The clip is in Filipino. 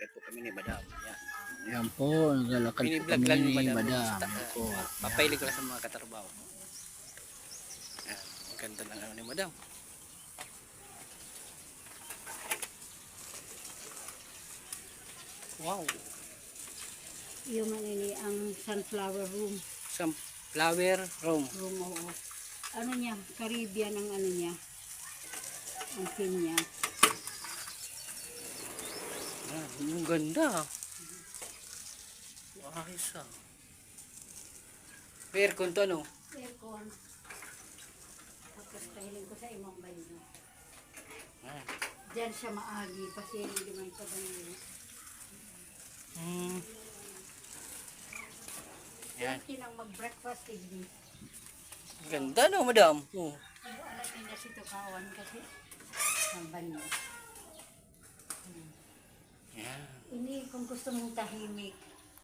naglalakad po kami ni Madam. Yan. Yan po, naglalakad po Biniblog kami lang ni ni Madam. Madam. Po. Papailig ko lang sa mga katrabaho. Yan. Ang ganda ng ano ni Madam. Wow. Yung ano ni, ang sunflower room. Sunflower room. Room, oo. Ano niya, Caribbean ang ano niya. Ang theme niya. Yan. Ang ganda. Ayos ah. Aircon to ano? Aircon. Tapos kahiling ko sa imong banyo. Yan. Diyan siya maagi kasi hindi naman sa banyo. Yan. Yan kinang mag-breakfast hindi. Ganda no, Madam. Oh. Ano alam nila si Tukawan kasi ang banyo. Yan. Ini kung gusto mong tahimik,